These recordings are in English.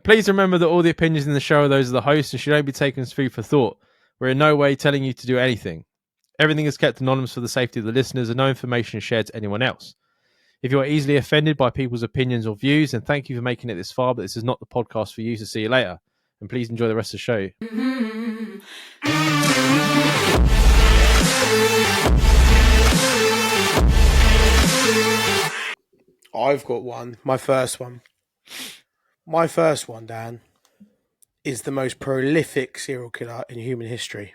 Please remember that all the opinions in the show are those of the host and should only be taken as food for thought. We're in no way telling you to do anything. Everything is kept anonymous for the safety of the listeners and no information is shared to anyone else. If you are easily offended by people's opinions or views, then thank you for making it this far, but this is not the podcast for you, so see you later. And please enjoy the rest of the show. I've got one. My first one. My first one, Dan, is the most prolific serial killer in human history.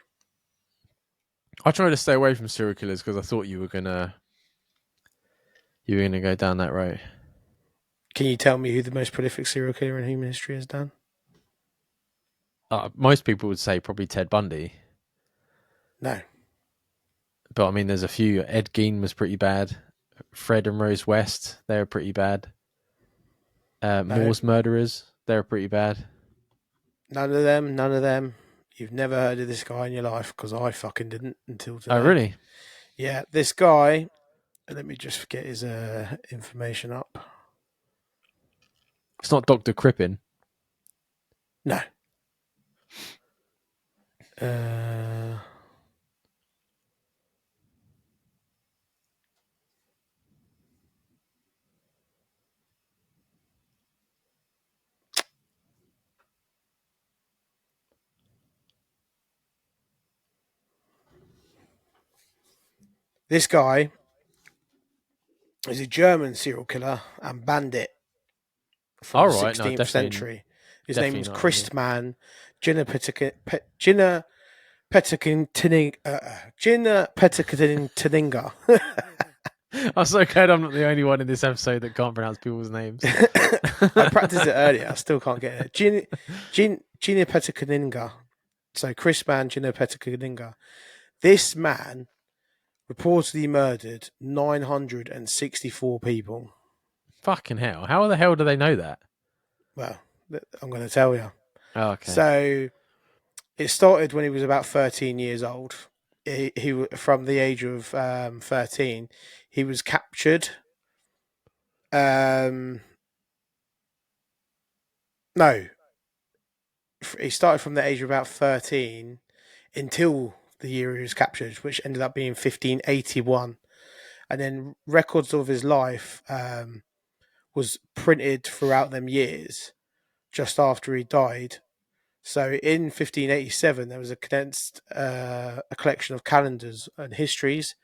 I tried to stay away from serial killers because I thought you were gonna go down that road. Can you tell me who the most prolific serial killer in human history is, Dan? Most people would say probably Ted Bundy. No. But I mean, there's a few. Ed Gein was pretty bad. Fred and Rose West, they were pretty bad. Moore's murderers, they were pretty bad. None of them. You've never heard of this guy in your life, because I fucking didn't until today. Oh, really? Yeah, this guy, let me just get his information up. It's not Dr. Crippen. No. This guy is a German serial killer and bandit from the 16th century. His name was Christman Genipperteinga. I'm so glad I'm not the only one in this episode that can't pronounce people's names. I practiced it earlier. I still can't get it. Genipperteinga. So Christman Genipperteinga. This man reportedly murdered 964 people. Fucking hell. How the hell do they know that? Well, I'm going to tell you. Oh, okay. So it started when he was about 13 years old. He from the age of 13, he was captured. No. He started from the age of about 13 until the year he was captured, which ended up being 1581. And then records of his life was printed throughout them years just after he died. So in 1587, there was a condensed a collection of calendars and histories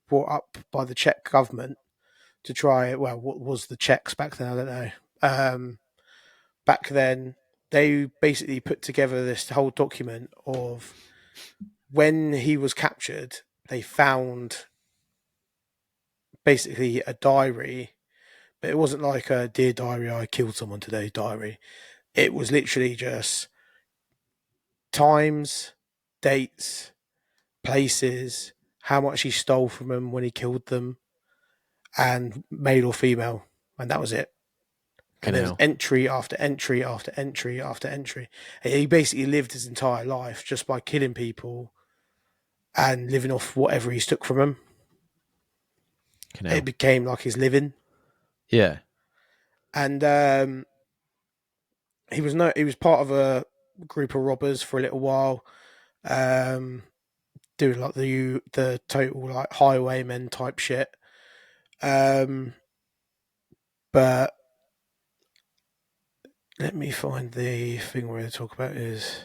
brought up by the Czech government to try, well, what was the Czechs back then? I don't know. Back then, they basically put together this whole document of when he was captured, they found basically a diary, but it wasn't like a "Dear Diary, I killed someone today" diary. It was literally just times, dates, places, how much he stole from them when he killed them, and male or female, and that was it. And there's entry after entry after entry after entry. And he basically lived his entire life just by killing people and living off whatever he took from them. It became like his living. Yeah. And he was part of a group of robbers for a little while, doing like the total like highwayman type shit. But let me find the thing where they talk about is.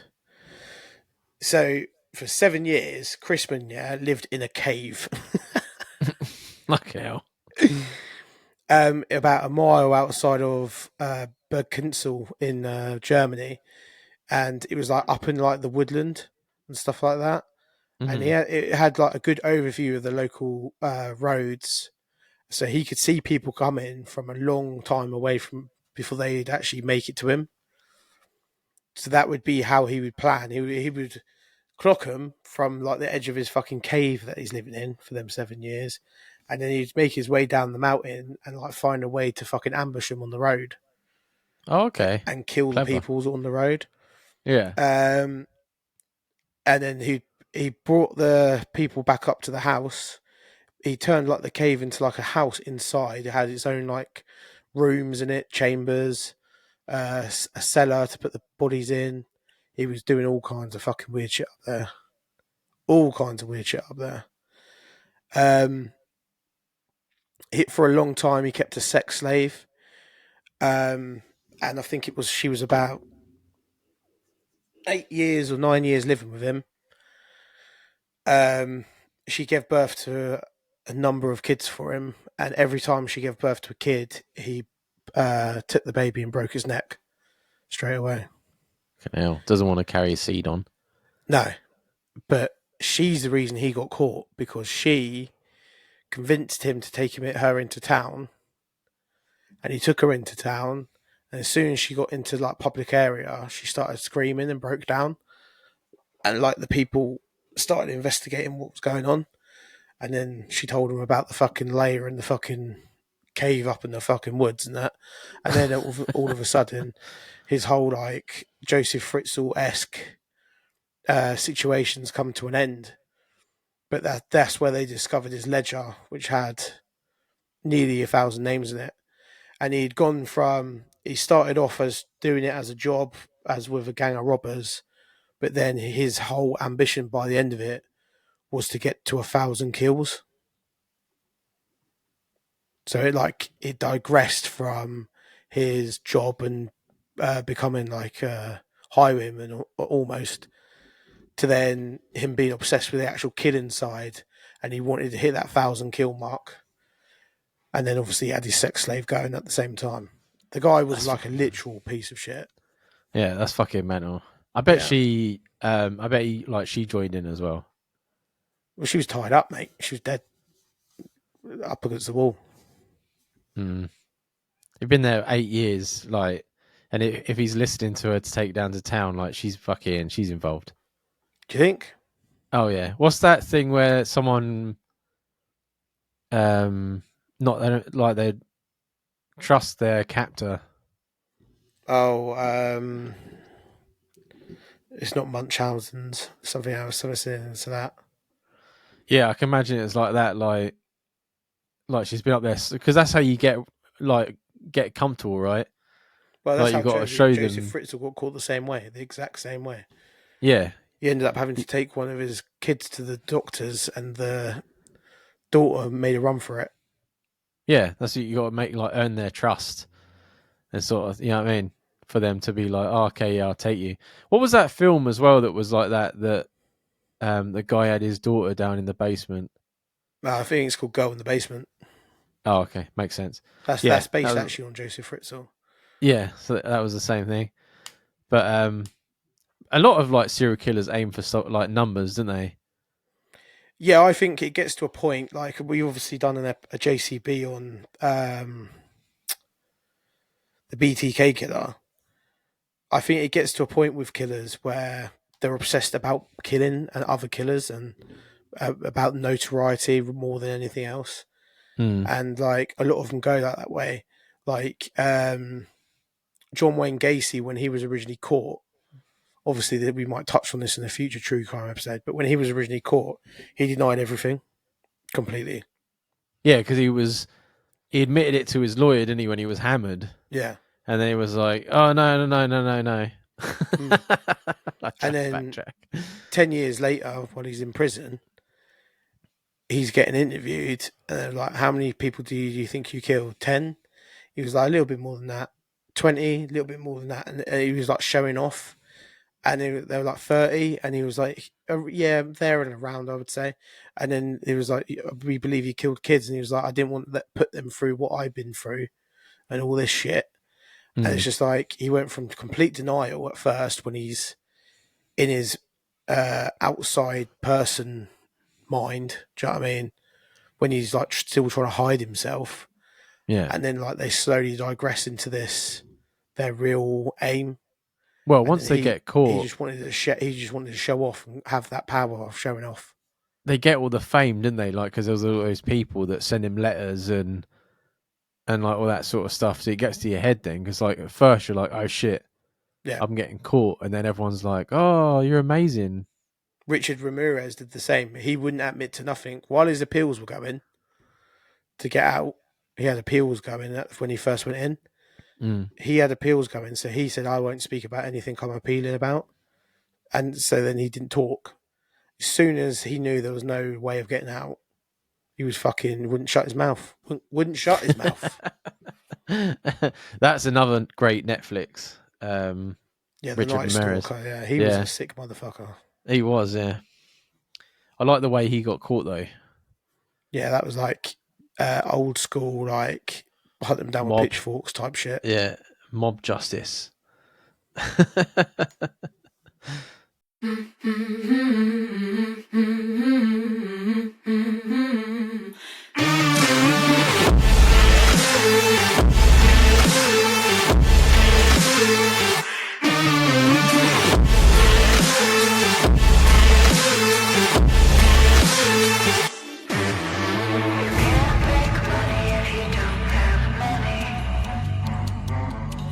So for 7 years, Christman lived in a cave. Fucking hell. About a mile outside of Bergkinsel in Germany, and it was like up in like the woodland and stuff like that. Mm-hmm. And it had like a good overview of the local roads, so he could see people coming from a long time away from before they'd actually make it to him. So that would be how he would plan. He would clock them from like the edge of his fucking cave that he's living in for them 7 years. And then he'd make his way down the mountain and like find a way to fucking ambush him on the road. Oh, okay. And kill the people on the road. Yeah. And then he brought the people back up to the house. He turned like the cave into like a house inside. It had its own like rooms in it, chambers. a cellar to put the bodies in. He was doing all kinds of fucking weird shit up there. All kinds of weird shit up there. For a long time, he kept a sex slave. And I think she was about 8 years or 9 years living with him. She gave birth to a number of kids for him, and every time she gave birth to a kid, he took the baby and broke his neck straight away. Hell, doesn't want to carry a seed on. No, but she's the reason he got caught, because she convinced him to take her into town, and he took her into town. And as soon as she got into like public area, she started screaming and broke down, and like the people started investigating what was going on. And then she told him about the fucking lair and the fucking cave up in the fucking woods and that. And then all of a sudden, his whole like Joseph Fritzl-esque situations come to an end. But that's where they discovered his ledger, which had nearly 1,000 names in it. And he started off as doing it as a job, as with a gang of robbers. But then his whole ambition by the end of it was to get to 1,000 kills. So it digressed from his job and becoming like a highwayman almost, to then him being obsessed with the actual killing side, and he wanted to hit that 1,000 kill mark. And then obviously he had his sex slave going at the same time. The guy was like a literal piece of shit. Yeah, that's fucking mental. I bet Yeah. she joined in as well. Well, she was tied up, mate. She was dead up against the wall. Mm. He'd been there 8 years, like, and if he's listening to her to take down to town, like, she's involved. Do you think? Oh yeah. What's that thing where someone, not like they trust their captor? Oh, it's not Munchausen's. Something else. Something similar to that. Yeah, I can imagine it's like that. Like she's been up there because that's how you get comfortable, right? Well, that's Like you how got to show Joseph them. Fritzl got caught the same way, the exact same way. Yeah, He ended up having to take one of his kids to the doctors, and the daughter made a run for it. yeah. That's what you got to make, like, earn their trust and sort of, you know what I mean, for them to be like, oh, okay, yeah, I'll take you. What was that film as well that was like that? That the guy had his daughter down in the basement. I think it's called Girl in the Basement. Oh, okay, makes sense. That's Yeah, based actually on Joseph Fritzl. yeah. So that was the same thing. But a lot of like serial killers aim for like numbers, don't they? Yeah, I think it gets to a point, like we've obviously done a JCB on the BTK killer. I think it gets to a point with killers where they're obsessed about killing and other killers, and about notoriety more than anything else. Hmm. And like a lot of them go that way. Like John Wayne Gacy, when he was originally caught, obviously we might touch on this in a future true crime episode, but when he was originally caught, he denied everything completely. Yeah, because he admitted it to his lawyer, didn't he, when he was hammered, Yeah. and then he was like, "Oh no, no, no, no, no, no." Mm. I And tried to then backtrack. 10 years later, when he's in prison, he's getting interviewed, and they're like, how many people do you think you killed? 10? He was like, a little bit more than that. 20, a little bit more than that. And he was like showing off. And they were like 30. And he was like, yeah, there and around, I would say. And then he was like, we believe you killed kids. And he was like, I didn't want to put them through what I've been through and all this shit. And it's just like, he went from complete denial at first when he's in his outside person mind. Do you know what I mean? When he's like still trying to hide himself. Yeah. And then like they slowly digress into their real aim. Well, And once they get he caught, just wanted to show off and have that power of showing off. they get all the fame, didn't they? Like, because there was all those people that send him letters and like all that sort of stuff. So it gets to your head then, because like at first you're like, oh shit, Yeah. I'm getting caught, and then everyone's like, oh, you're amazing. Richard Ramirez did the same. He wouldn't admit to nothing while his appeals were going to get out. He had appeals going when he first went in, he had appeals going, so he said, I won't speak about anything I'm appealing about. And so then he didn't talk. As soon as he knew there was no way of getting out, he was wouldn't shut his mouth. Wouldn't shut his mouth. That's another great Netflix. The Richard Night Ramirez. Stalker. Yeah, he was a sick motherfucker. He was, yeah. I like the way he got caught though. Yeah, that was like old school, like hunt them down with pitchforks type shit. Yeah, mob justice.